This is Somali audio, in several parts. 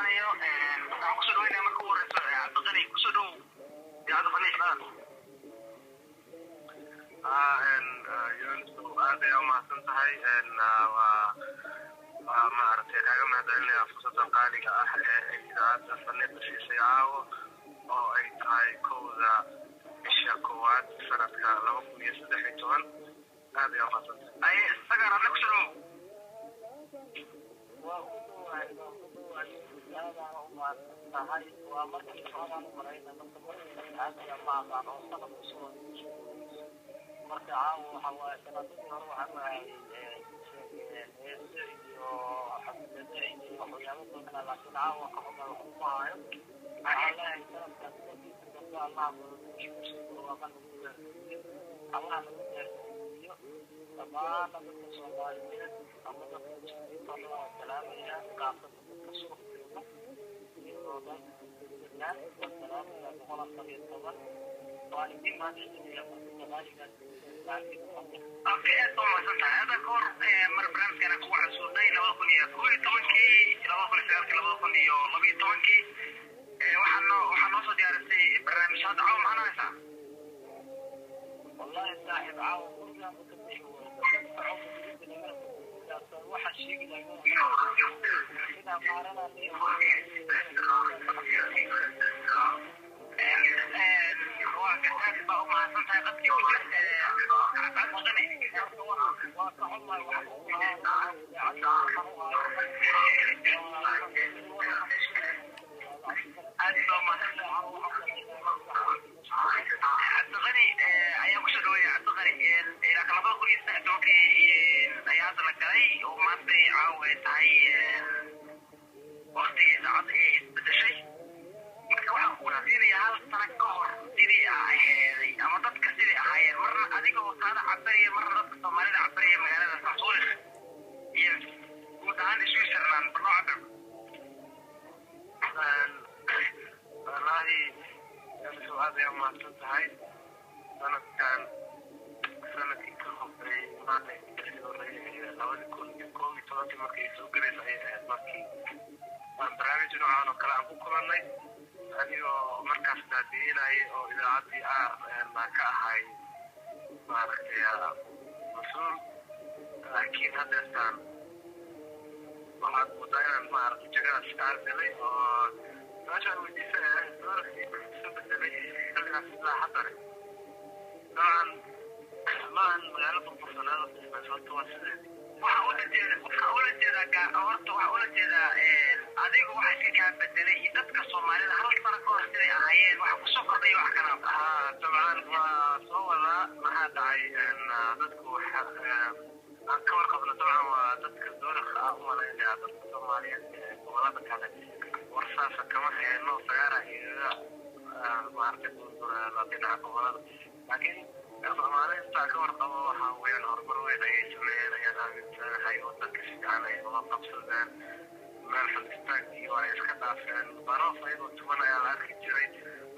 dhawaanayo waxaan kusoo dhawaynaya marka ugu horeysa cabdiqani kusoo dhow idaacadda faniixdaan aad ay umahadsan tahay waa maaragtay kaaga mahadcelinayaa fursadan qaaliga ah ee idaacadda faniixda siisay caawo oo ay tahay kowda bisha koowaad sanadka 2013 aad ay umahadsan tahay isagaan adna kusoo dhow tahay waa markii xoolahan marayna marka aadiga maaqaan oo sanad kusoo marka caawo waxa waaye sanadkii hore waxa waaye heese iyo xaflada iyo waxyaabo badan laakiin caawo ka xumaa wax uma hayo waxaa leeyahay sanadkan sanadkiisa dambe allah allah nagu gaarsiiyo dhammaan dadka soomaaliyeed ama dadka muslimiinta loo salaamaya qaabka dadka soo اوكي طبعا صحيح هذا كور مر برنامجنا كو عسوداي 2011 waxaan soo diyaarisay barnaamijyada caaw macnaheeda wallahi saaxiib caaw gurigaan ku tabiyo waxa sheegay sida maarana cabdiqani ayaa kusoo dhaweeya cabdiqani ilaa kalabada kun iyo saddex tobankii ayaa hadda la galay oo maanta caawa ay tahay waktigii saacad ee isbedeshay marka waxaan ku wanaagsiinayaa hal sano ka hor sidii aheeday ama dadka sidii ahaayeen marna adiga oo taada cabaraya marna dadka soomaalida cabaraya magaalada sansuulik iyo guud ahaan switzerland barnoo cabir wallahi aad ay umahadsan tahay sanadkii ka horeeyay maanta kasii horeeyay 2011 markay soo galaysa ay ahayd markii aan barnaamij noocan oo kale aan ku kulannay anigoo markaas daadiinayay oo idaacaddii baan ka ahay maaragtay mas-uul laakiin haddeertaan waxaad moodaa inaan maaragtay jagadaas aadelay oo meeshaan weydiisanaya doorkii soo bedelay xilligaas ilaa haddane dabcan maahan magaalo burbursaneed horta waa sideedii waxaa ula jeedaa adigu waxa iska kaa bedelay iyo dadka soomaalida hal sano ka hor siday ahaayeen waxa kusoo kordhay wax kala dabcan waa soo wadaa maxaa dhacay dadku aan ka warqabno dabcan waa dadka doorka ah u malaynaya dadka soomaaliyeed ee gobolada kale warsaasa kama heeno sagaara iyaga maaragtay burburela dhinaca gobolada laakiin soomaalida ka warqabo waxa weeyaan horumar weyn ayay sameeyeen ayaan aaminsanahay wadanka si fiican ay uga qabsadeen meel xilistaag iyo ay iska dhaafeen baroof ayagoo tuban ayaa la arki jiray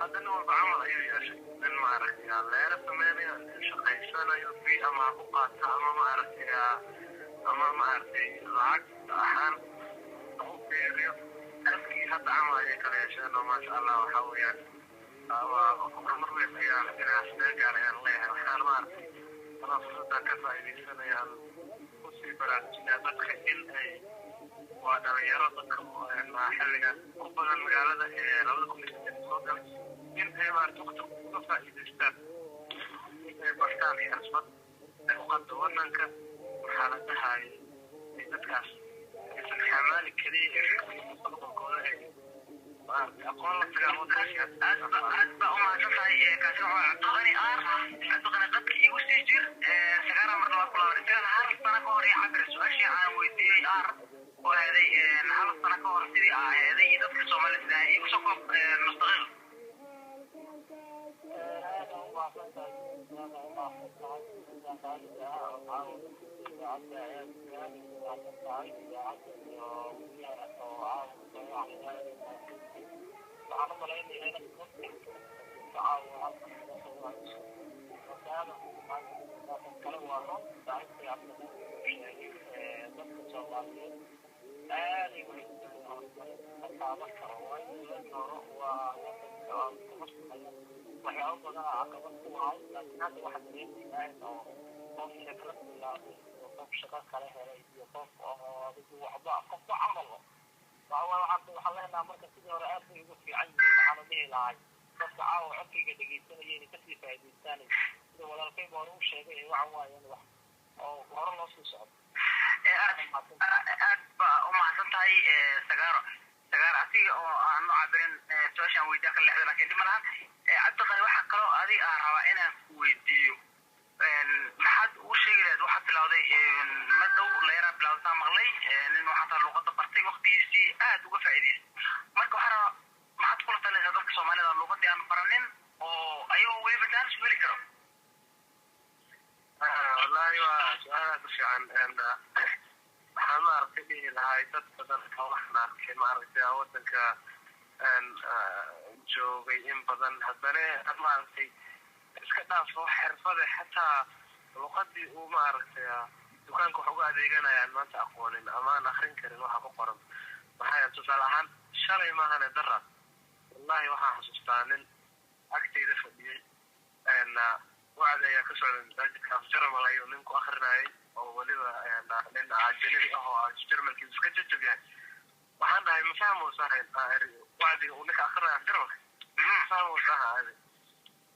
hadda nin walba camal ayuu yeeshay nin maaragtay leera sameynaya shaqaysanayo bi ama ku qaata ama maaragtay lacag ahaan u beeriyo dadkii hadda camal ayay kala yeesheen oo maasha allah waxa weeyaan horumar weyn ayaa dhinacaas laga gaaray ayaan leeyahay waxaan maaragtay anaa fursadaan ka faa'iidaysanayaan kusii baraarujinaa dadka in ay waa dhalinyaro dadka xilligan ku badan magaalada ee 2008 soo galay in ay maaragtay waqti uga faa'iidaystaan in ay bartaan xirfad ay u qabto wadanka waxaa la dhahay dadkaas aysan xamaali keliya ee mustaqbalkooda ay أقول لك أتبع ما تفعل كثير cabdiqani dadka igu sii jir sagaara marna waa kula wareegsan hal sano ka hor cabir su'aashii aan weydiiyey oo aaday hal sano ka hor sidii aaday dadka Soomaalida igu soo koob mustaqil waxaan malaynayaa inay kala waano dadka Soomaaliyeed آلي وحاول كروي وحاول عقبت وهاي لكن هذا واحد من الناس أو في فكرة ولا وقف شغال عليها يقف وقف عمله فهو وحنا مركز كده رأيت يقول في عين على ذي العين بس عاو عقيقة دقيقتين يعني كثير في هذه الثانية ولا الكيف ورو شيء وعوا يعني واحد أو ورا نص صعب aad baa u mahadsan tahay sagaar asiga oo aan u cabirin su'aashaan weydiin kala lexda laakiin dhib ma lahan cabdiqani waxaa kaloo adiga aan rabaa inaan ku weydiiyo maxaad u sheegi lahayd waxaad bilowday ma dhow leeraa bilowdataa maqlay nin waxaa taa luuqadda bartay waqtigiisii aad uga faa'iidaystay marka waxaa rabaa maxaad kula talinaysaa dadka soomaalida luuqaddii aan baranin oo ayagoo weliba jaanis heli karo والله وسؤالك fiican waxaan maaragtay dhihi lahay dad badan oo waxaan arkay maaragtay wadanka joogay in badan haddana maaragtay iska dhaafo xirfada xataa luqadii uu maaragtay dukaanka wax uga adeeganayaan maanta aqoonin ama aan akrin karin waxa ku qoran maxaa tusaale ahaan shalay maahane dara wallahi waxaan xasuustaa nin agteyda fadhiyey وعد يا كسر كافجرم الله يونك آخرنا أو وليبا لأن عجلي أو جرم الكيس كجت بيها وحنا هاي مفهوم صحيح وعد يونك آخرنا جرم مفهوم صحيح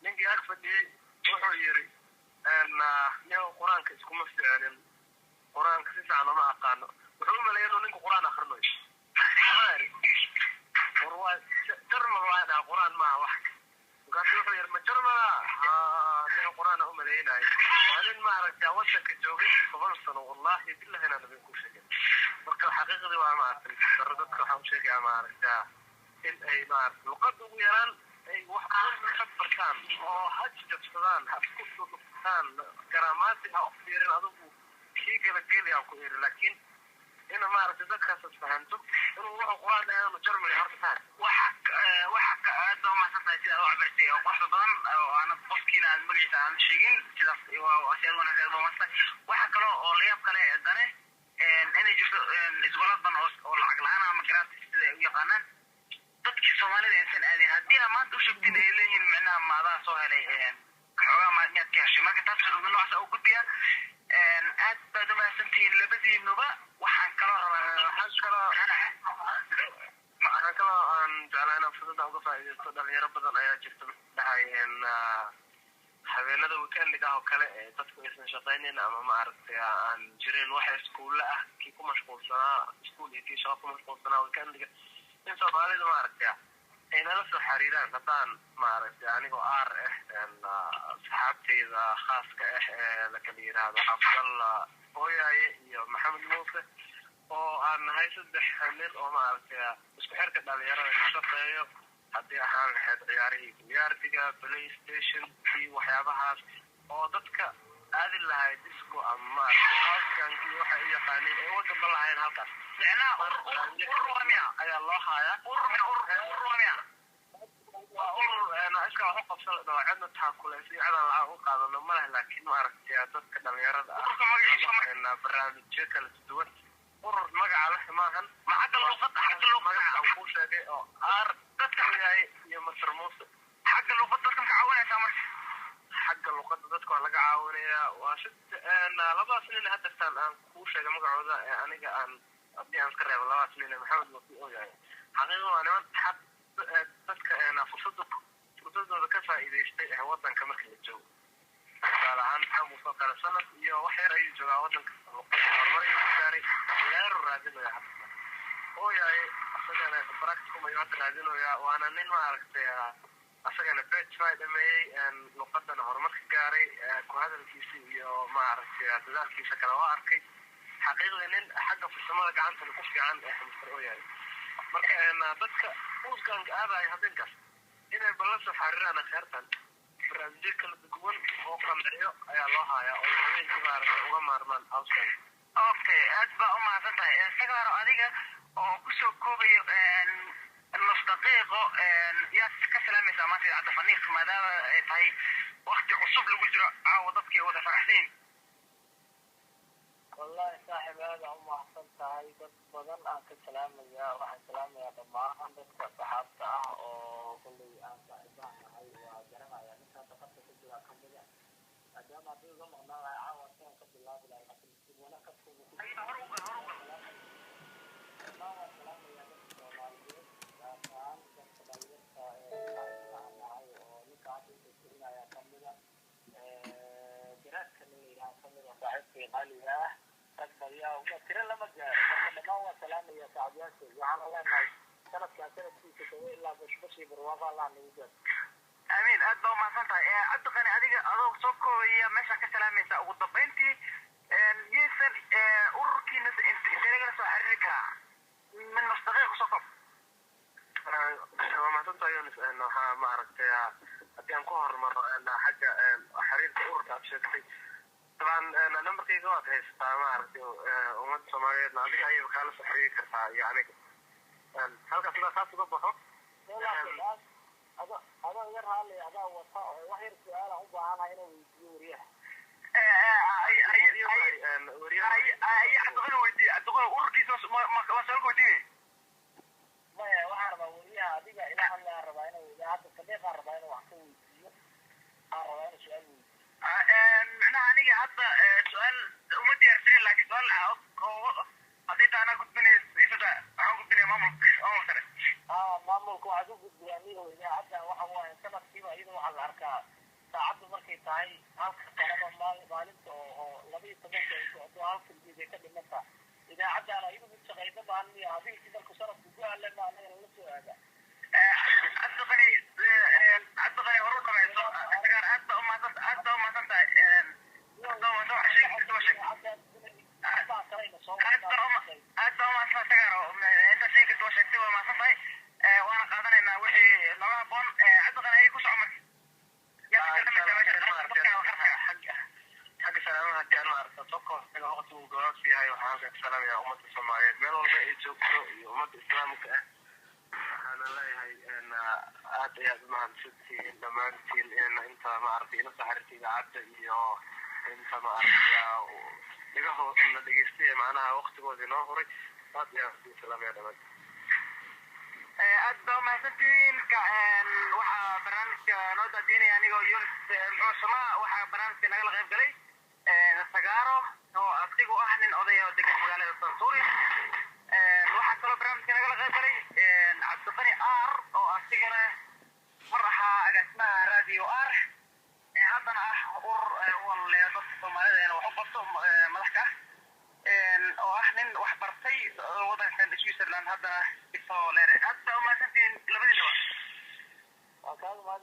نيجي أكفر دي وحيري أن نيو قرآن كيسكم مفتعين قرآن كيس على ما أقانو وحلو ملايين نيجي قرآن آخرنا هاري وروا جرم واحد قرآن مع واحد وقالوا يحير مجرمة من القرآن هم لينا وهذين ما عرفت أوشك الجوغي فبنصنوا والله بالله أنا نبي نكون شيء مركب حقيقي وما عرفت ترددك وحاول شيء ما عرفت إن أي ما عرفت وقد ويران أي واحد من حبر كان هج جبسدان حفكت كان كراماتها أخيرين أضبوا شيء قبل قيلي أو كوير لكن أنا ما عرفت ذكر فهمته إنه هو القرآن أنا مجرم اللي عرفتها وحك هذا ما سمعت أو عبرتي أو قصة بدن أو أنا بفكينا المجلس عن شيء كذا وأشياء وأنا كذا بمسك وحك له أو لياب كله الدنيا أنا جزء إسقاط بن أو العقل أنا ما كرهت يقانن تذكر سوالف الإنسان هذه هديها ما تشوفتين إليه منها ماذا سهل حوار ما يتكلم ما كتبت من نوع أو قديا aad baad umahadsantihiin labadiinuba waxaan kaloo aan jeclaa inaan fursada uga faa'iidaysto dhalinyaro badan ayaa jirta dhahay habeenada weekendiga oo kale ee dadku aysan shaqaynin ama ma aragtay aan jirin wax iskuulla ah kii ku mashquulsanaa iskuul iyo kii shaqo ku mashquulsanaa weekendiga in Soomaalida ma aragtay ay nala soo xiriiraan haddaan maaragtay anigoo aar asxaabteyda khaaska la kala yiraahdo Cabdalla Hooyaye iyo Maxamed Muuse oo aan nahay saddex nin oo maaragtay isku xirka dhalinyarada ka shaqeeyo haddii ahaan lahayd ciyaarihii bilyaardiga PlayStation iyo waxyaabahaas oo dadka aadi lahayd disco ama maaragtay housekanki waxay u yaqaaniin ee waddan ba lahayn halkaas ayaa loo hayaa أنا أشكر حق الصلاة وعدنا تحكوا في عدد العقود هذا ما له لكن ما عرفت يا دكتور دليرة إن برنامج شكل الدول قرر مجا له ماهن ما عاد اللغة حق اللغة أو كل شيء أو دكتور يا مصر موسى حق اللغة دكتور كعوانة سامر حق اللغة دكتور على كعوانة وشد أنا لباس لنا هدفتان أن كل شيء مجا عوضة أنا كأن أبدي أذكر يا والله لنا محمد مطيع يعني حقيقة أنا حب dadka fursadooda ka faa'iidaystay wadanka markii la joogo tusaale ahaan maxaa soo kala sanad iyo wax yar ayuu joogaa wadanka horumar iyo gaaray leero raadinaya hadda ooyahay asagana practicum ayuu hadda raadinaya waana nin ma aragtay asagana bachelor dhameeyey luqadana horumar ka gaaray ku hadalkiisa iyo ma aragtay dadaalkiisa kala waa arkay xaqiiqdii nin xagga farsamada gacanta ku fiican Mr. Ooyahay marka dadka uuskan aabay hadinkaas inay ballanso xariirana khayrtan barnaamijyo kala duwan oo qamciyo ayaa loo hayaa oo habeenkii maaragtay uga maarmaan uuskan okay aad baa u mahadsantahay sagaaro adiga oo ku soo koobayo nus daqiiqo yaa ka salaamaysa maanta cadda faniiq maadaama ay tahay waqti cusub lagu jiro caawa dadkii wada faraxsiin wallahi saaxiib aad u mahadsan tahay dad badan aan ka salaamaya waxaan salaamayaa dhammaan dadka saxaabta ah oo kulley aan saaxiibaha nahay waa garanaya ninkaa daqadka ku jira kamida maadaama haddii uga maqnaan lahay caawa siaan ka bilaabi lahay laakiin sidwana kaskugu ku dhammaan waan salaamayaa dadka soomaaliyeed gaar ahaan dadka dhalinyarta saaxiibaha aan nahay oo ninka hadda inta tirinaya kamida garaadka nin layidhaha kamida saaxiibkii qaaliga ah rag badiyaa uma tiro lama gaaro marka dhammaan waa salaamaya saaxiibayaashay waxaan leenahay sanadkaa sanadkiisa tago ilaa bashbashii barwaaqo allah nagu gaaro amiin aad baa umahadsan tahay cabdiqani adiga adoo soo koobaya meeshaan ka salaamaysa ugu dambayntii yeysan ururkiina intee lagala soo xiriiri karaa min mustaqiiq kusoo koob waa mahadsan tahay yunis waxaa maaragtay haddii aan ku hormaro xagga xiriirka ururka aad sheegtay طبعا نمبركيga waad haystaa maaragtay ummadda soomaaliyeedna adiga ayay kaala soo xiriiri kartaa yani halkaas sidaa saas uga baxo adoo iga raali adaa wata oo wax yar su-aalaan u baahanahay inaan weydiiyo wariyaha ururkiisa waa su-aalka weydiinay maya waxaan rabaa wariyaha adiga ilaa hadlaan rabaa inuu hadda sadiiqaan rabaa inuu wax ka weydiiyo aan rabaa inuu su-aal weydiiyo معناها أنا حتى سؤال أمتي أرسل لك سؤال حطيت أنا قلت بني يفدا أنا قلت بني مامك سنة مامك وعدو قلت بني وإذا عدنا وحواه سنة كيما إذا وحل الأركان ساعدوا مركي تاعي هالك طلبا مالنت لبي تبقى يسوعدوا هالك الجيزة كلمتها إذا عدنا أنا إذا قلت غيبا بعني هذه كده الكسرة بقوة لما أنا نلسوا هذا عدقني هروكم أتقار أدى أم عدنتا انت شيء كنت وشكتي وما صفي وانا قادنا ان وحي لما بون عدقنا هي كوش عمر حق سلامة هدي انا عرفت اتوقع ان وقت وقرات فيها وحاجة سلام يا امة الصومالية من والبا يجوكو امة اسلامك انا لا هي ان اتي ادمان ستي لما انتي ان انت ما عرفتي نفس حرتي عدى iyo inta ma arkaa iga hoosna dhageystay macnaha waqtigoodii noo horay aad iyo aad salaamaya dhammaan aad baa mahadsantiin waxaa barnaamijka noo daadinaya anigoo yunis muxuusama waxaa barnaamijka nagala qayb galay sagaaro oo asigu ah nin odaya oo degan magaalada sansuuri waxaa kaloo barnaamijka nagala qayb galay cabdiqani r oo asigana mar ahaa agaasimaha radio r haddana ah walle dadka soomaalida inuu wax u barto madaxka oo ah nin wax bartay wadankan Switzerland haddana isoo leeray hadda uma santiin labadii waa kaaga maad